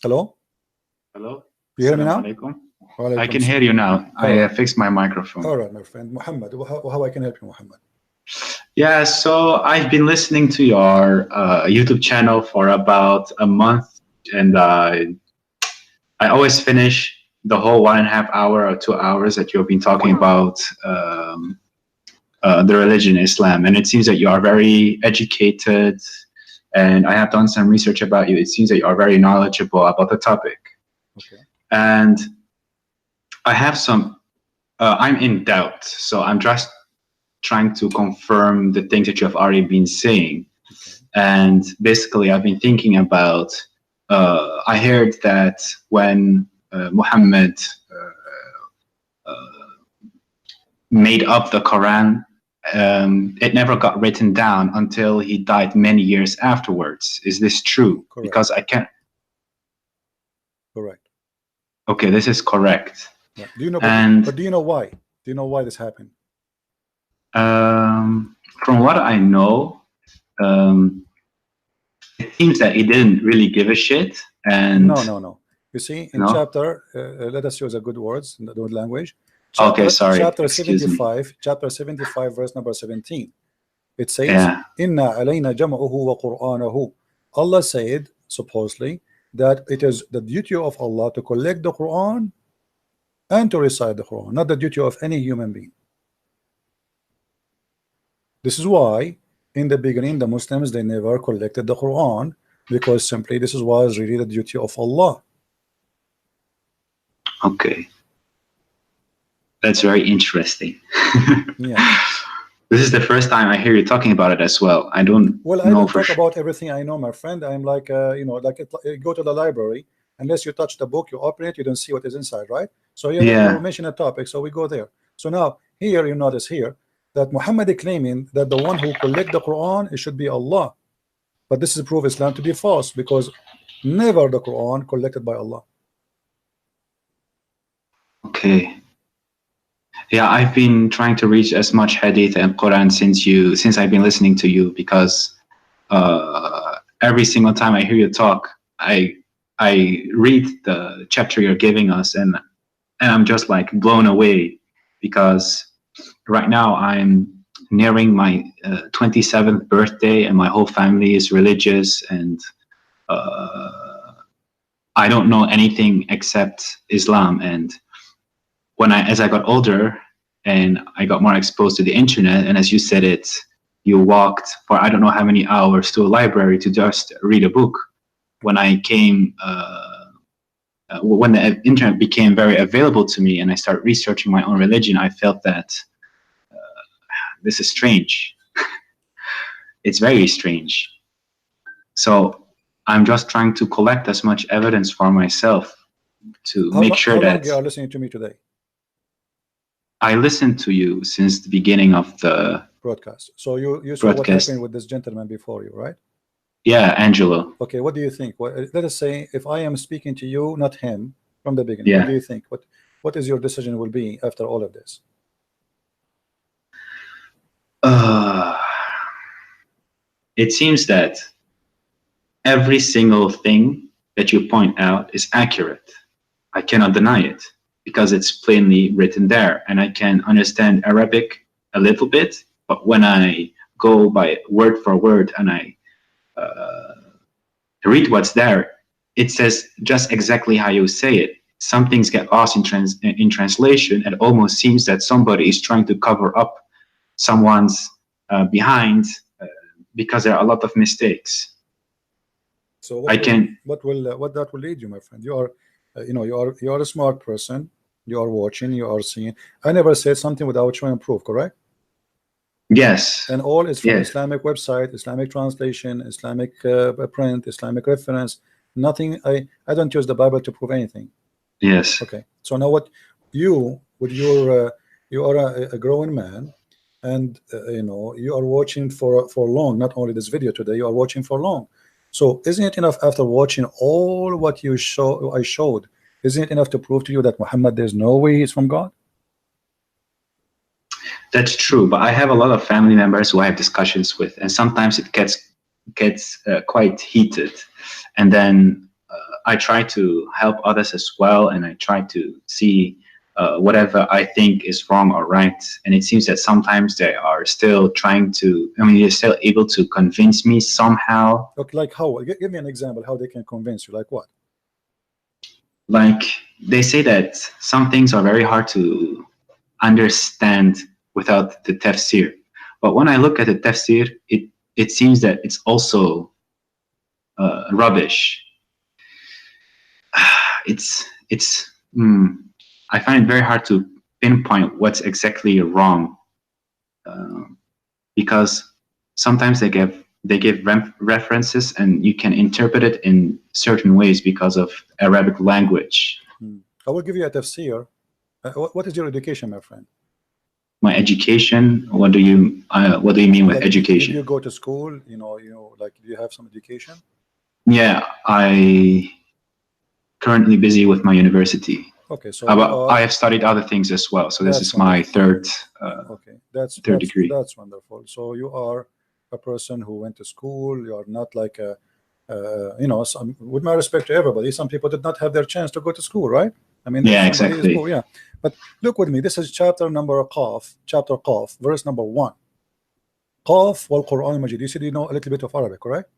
Hello? Hello? You hear me now? I can hear you now. I fixed my microphone. All right, my friend. Muhammad, how I can help you, Muhammad? Yeah, so I've been listening to your YouTube channel for about a month, and I always finish the whole 1.5 hour or 2 hours that you've been talking about the religion Islam, and it seems that you are very educated, and I have done some research about you. It seems that you are very knowledgeable about the topic. Okay. And I have some, I'm in doubt, so I'm just trying to confirm the things that you have already been saying. Okay. And basically, I've been thinking about, I heard that when Muhammad made up the Quran, it never got written down until he died many years afterwards. Is this true? Correct. Because I can't. Correct. Okay, this is correct. Yeah. Do you know? And but do you know why? Do you know why this happened? From what I know, it seems that he didn't really give a shit. And no. You see, in chapter, let us use a good words, the good language. Okay, sorry. Chapter Excuse 75, me. chapter 75, verse number 17. It says, "Inna alayna jam'uhu wa Qur'anahu." Allah said, supposedly, that it is the duty of Allah to collect the Quran and to recite the Quran, not the duty of any human being. This is why, in the beginning, the Muslims, they never collected the Quran, because simply this was really the duty of Allah. Okay. That's very interesting. Yeah. This is the first time I hear you talking about it as well. I don't Well, I don't talk about everything I know, my friend. I'm like, you know, like go to the library. Unless you touch the book, you open it, you don't see what is inside, right? So you mention a topic, so we go there. So now here you notice here that Muhammad is claiming that the one who collect the Quran, it should be Allah. But this is proof Islam to be false, because never the Quran collected by Allah. Okay. Yeah, I've been trying to reach as much hadith and Quran since I've been listening to you, because every single time I hear you talk, I read the chapter you're giving us, and I'm just like blown away, because right now I'm nearing my 27th birthday, and my whole family is religious, and I don't know anything except Islam. And as I got older and I got more exposed to the internet, and as you said it, you walked for I don't know how many hours to a library to just read a book. When I came, when the internet became very available to me and I started researching my own religion, I felt that this is strange. It's very strange. So I'm just trying to collect as much evidence for myself to make sure that. How long you are listening to me today? I listened to you since the beginning of the broadcast. So you saw what happened with this gentleman before you, right? Yeah, Angelo. Okay, what do you think? Let us say if I am speaking to you, not him, from the beginning. What do you think? What is your decision will be after all of this? It seems that every single thing that you point out is accurate. I cannot deny it, because it's plainly written there, and I can understand Arabic a little bit, but when I go by word for word and I read what's there, it says just exactly how you say it. Some things get lost in translation. It almost seems that somebody is trying to cover up someone's behind, because there are a lot of mistakes. So what that will lead you, my friend? You are you are a smart person. You are watching. You are seeing. I never said something without showing proof. Correct? Yes. And all is from Islamic website, Islamic translation, Islamic print, Islamic reference. Nothing. I don't use the Bible to prove anything. Yes. Okay. So now what you with your you are a growing man, and you are watching for long. Not only this video today, you are watching for long. So isn't it enough after watching all what I showed? Isn't it enough to prove to you that Muhammad, there's no way he's from God? That's true, but I have a lot of family members who I have discussions with, and sometimes it gets quite heated, and then I try to help others as well, and I try to see whatever I think is wrong or right. And it seems that sometimes they are still trying to, I mean, they're still able to convince me somehow. Look, like how? Give me an example how they can convince you. Like what? Like they say that some things are very hard to understand without the tafsir. But when I look at the tafsir, it seems that it's also rubbish. I find it very hard to pinpoint what's exactly wrong, because sometimes they give references and you can interpret it in certain ways because of Arabic language. I will give you a tafsir. What is your education, my friend? My education. What do you mean with like, education? Did you go to school? Like, do you have some education? Yeah, I currently busy with my university. Okay, so I have studied other things as well. So this is my third. Okay, that's degree. That's wonderful. So you are a person who went to school. You are not like a, with my respect to everybody, some people did not have their chance to go to school, right? I mean, yeah, exactly. Poor, yeah. But look with me. This is chapter Qaf, verse number 1. Qaf wal Quran Majid. You said you know a little bit of Arabic, correct?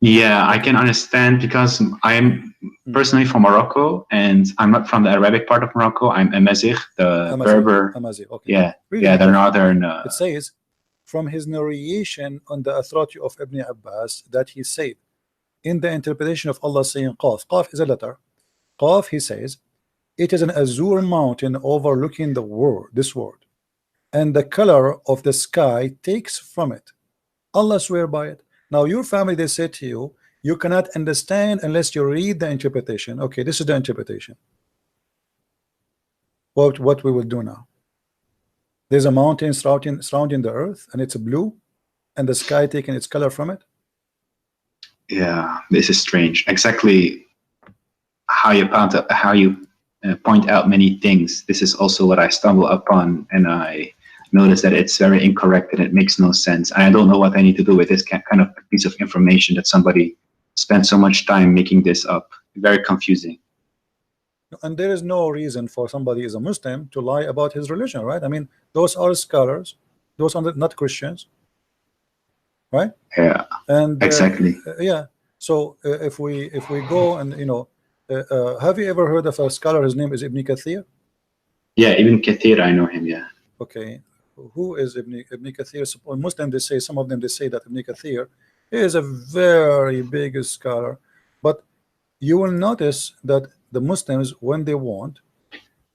Yeah, I can understand because I am personally from Morocco, and I'm not from the Arabic part of Morocco. I'm Amazigh, the Berber. Amazigh, okay. Yeah, really the northern. It says, from his narration on the authority of Ibn Abbas, that he said, in the interpretation of Allah saying Qaf. Qaf is a letter. Qaf, he says, it is an azure mountain overlooking this world, and the color of the sky takes from it. Allah swear by it. Now your family, they say to you, you cannot understand unless you read the interpretation. Okay, this is the interpretation. What we will do now? There's a mountain surrounding the earth, and it's blue, and the sky taking its color from it. Yeah, this is strange. Exactly how you point out many things. This is also what I stumble upon, and I notice that it's very incorrect and it makes no sense. I don't know what I need to do with this kind of piece of information that somebody spent so much time making this up. Very confusing. And there is no reason for somebody as a Muslim to lie about his religion, right? I mean, those are scholars, those are not Christians, right? Yeah, and exactly. Yeah. So if we go and have you ever heard of a scholar? His name is Ibn Kathir. Yeah, Ibn Kathir, I know him. Yeah. Okay, who is Ibn Kathir? Muslim, they say, some of them, they say that Ibn Kathir is a very big scholar, but you will notice that the Muslims, when they want,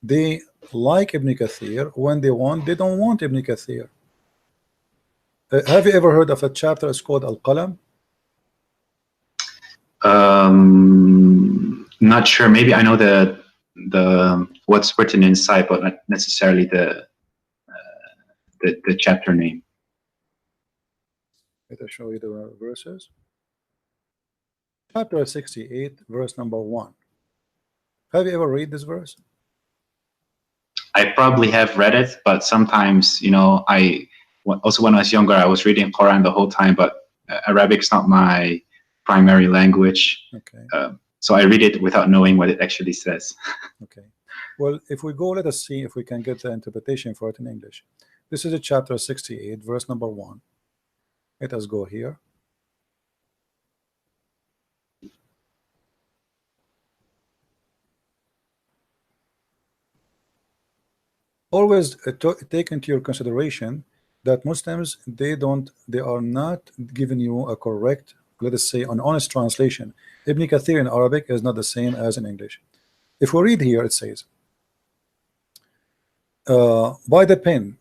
they like Ibn Kathir. When they want, they don't want Ibn Kathir. Have you ever heard of a chapter? It's called Al-Qalam. Not sure. Maybe I know the what's written inside, but not necessarily the chapter name. Let me show you the verses. Chapter 68, verse number 1. Have you ever read this verse? I probably have read it, but sometimes, also when I was younger, I was reading Quran the whole time, but Arabic's not my primary language. Okay. So I read it without knowing what it actually says. Okay. Well, if we go, let us see if we can get the interpretation for it in English. This is a chapter 68, verse number 1. Let us go here. Always take into your consideration that Muslims, they are not giving you a correct, let us say, an honest translation. Ibn Kathir in Arabic is not the same as in English. If we read here, it says, by the pen,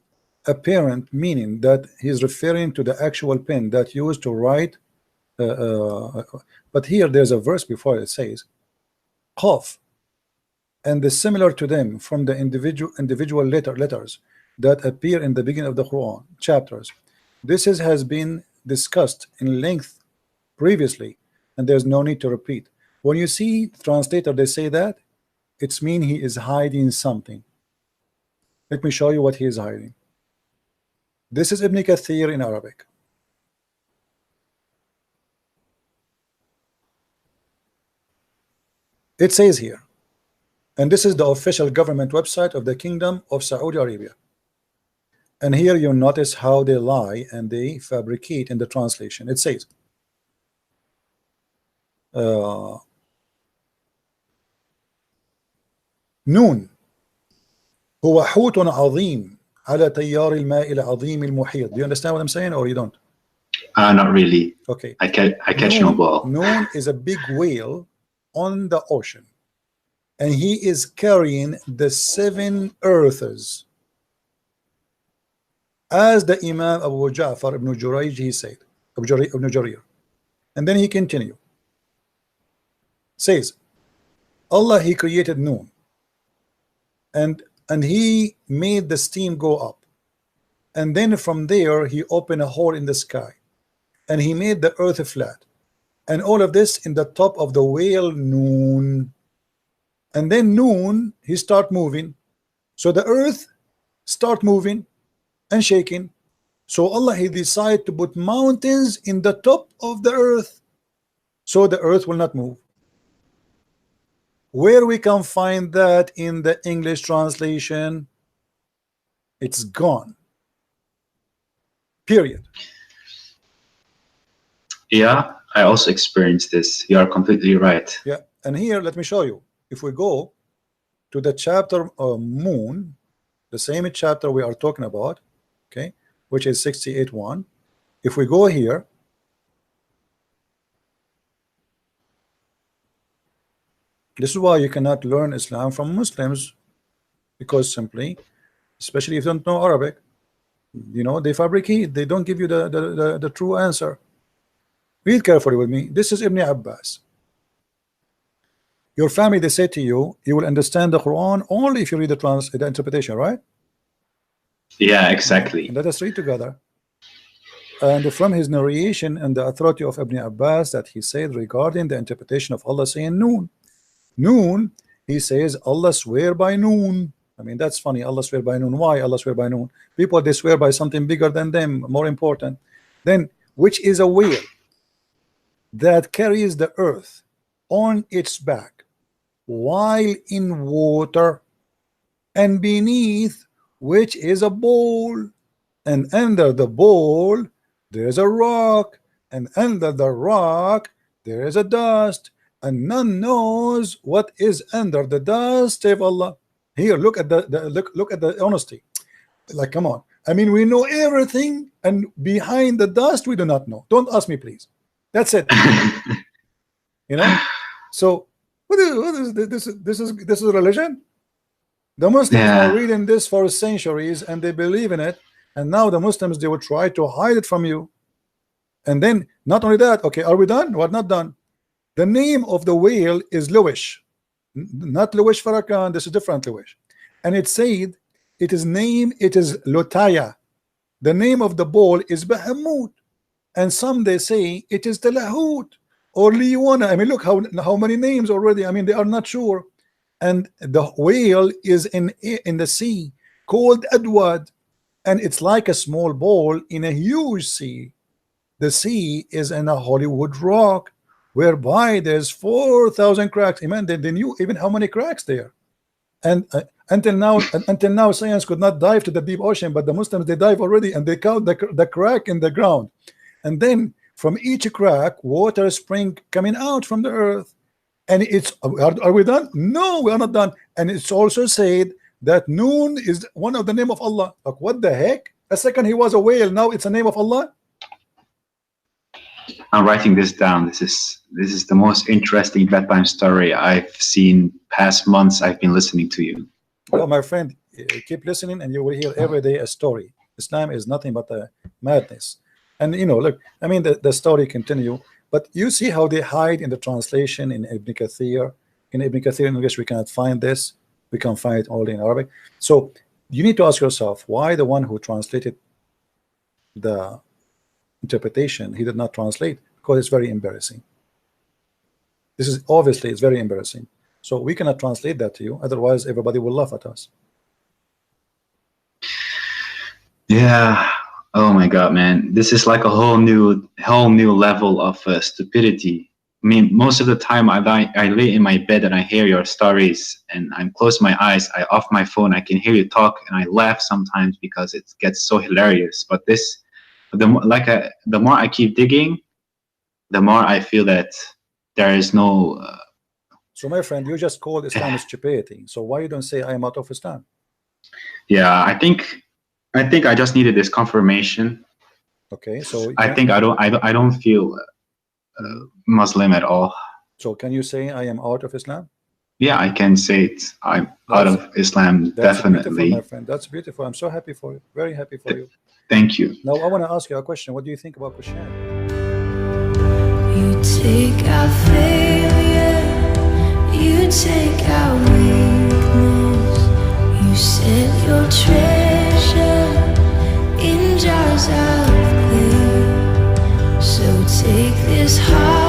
apparent, meaning that he's referring to the actual pen that used to write. But here there's a verse before it says, Qaf, and the similar to them from the individual letters that appear in the beginning of the Quran chapters. This has been discussed in length previously, and there's no need to repeat. When you see the translator, they say that it's mean he is hiding something. Let me show you what he is hiding. This is Ibn Kathir in Arabic. It says here, and this is the official government website of the Kingdom of Saudi Arabia. And here you notice how they lie and they fabricate in the translation. It says, نون هو حوت عظيم على تيار الماء العظيم المحيط. Do you understand what I'm saying, or you don't? Not really. Okay. I catch no ball. Noon is a big whale on the ocean, and he is carrying the 7 earths. As the Imam Abu Ja'far ibn Jurayj, he said, ibn Jarir. And then he continued. Says, Allah, he created Noon. And he made the steam go up. And then from there, he opened a hole in the sky. And he made the earth flat. And all of this in the top of the whale Noon. And then Noon, he start moving. So the earth start moving and shaking. So Allah, he decided to put mountains in the top of the earth, so the earth will not move. Where we can find that in the English translation? It's gone. Period. Yeah, I also experienced this. You are completely right. Yeah, and here let me show you. If we go to the chapter of Moon, the same chapter we are talking about, okay, which is 68:1. If we go here, this is why you cannot learn Islam from Muslims, because simply, especially if you don't know Arabic, you know, they fabricate, they don't give you the true answer. Read carefully with me. This is Ibn Abbas. Your family, they say to you, you will understand the Quran only if you read the interpretation, right? Yeah, exactly. Let us read together. And from his narration and the authority of Ibn Abbas, that he said regarding the interpretation of Allah saying Noon. Noon, he says Allah swear by Noon. I mean, that's funny. Allah swear by Noon. Why Allah swear by Noon? People, they swear by something bigger than them, more important. Then, which is a whale that carries the earth on its back while in water, and beneath which is a bowl, and under the bowl there is a rock, and under the rock there is a dust, and none knows what is under the dust of Allah. Here, look at look at the honesty. Like, come on. I mean, we know everything, and behind the dust we do not know. Don't ask me, please. That's it. You know. So what is this is religion? The Muslims are reading this for centuries and they believe in it, and now the Muslims, they will try to hide it from you. And then not only that, okay, are we done? We're not done. The name of the whale is Luwish, not Luwish Farrakhan. This is different Luwish, and it said it is Lotaya. The name of the bull is Bahamut, and some they say it is Talahut or Liwana. I mean, look how many names already. I mean, they are not sure. And the whale is in the sea called Adwad, and it's like a small ball in a huge sea. The sea is in a Hollywood rock, whereby there's 4,000 cracks. Amen. They knew even how many cracks there. And until now, science could not dive to the deep ocean, but the Muslims, they dive already, and they count the crack in the ground. And then from each crack, water spring coming out from the earth. And it's, are we done? No, we are not done. And it's also said that Noon is one of the name of Allah. Like, what the heck? A second he was a whale, now it's a name of Allah. I'm writing this down. This is the most interesting bedtime story I've seen past months. I've been listening to you. Well, my friend, keep listening and you will hear every day a story. Islam is nothing but a madness. And you know, look, I mean, the story continue. But you see how they hide in the translation in Ibn Kathir. In Ibn Kathir in English, we cannot find this. We can find it only in Arabic. So you need to ask yourself, why the one who translated the interpretation, he did not translate? Because it's very embarrassing. This is obviously, it's very embarrassing. So we cannot translate that to you. Otherwise, everybody will laugh at us. Yeah. Oh my God, man! This is like a whole new level of stupidity. I mean, most of the time I lay in my bed and I hear your stories, and I'm close my eyes, I off my phone, I can hear you talk, and I laugh sometimes because it gets so hilarious. But the more I keep digging, the more I feel that there is no. So my friend, you just called Islam stupidity. So why you don't say I am out of Islam? Yeah, I think I just needed this confirmation. Okay, so I think I don't feel Muslim at all. So can you say I am out of Islam? Yeah, I can say it. I'm out of Islam, that's definitely. Beautiful, my friend. That's beautiful. I'm so happy for you. Very happy for you. Thank you. Now I want to ask you a question. What do you think about Christianity? You take our failure, you take our weakness, you set your treasure in jars of clay. So take this heart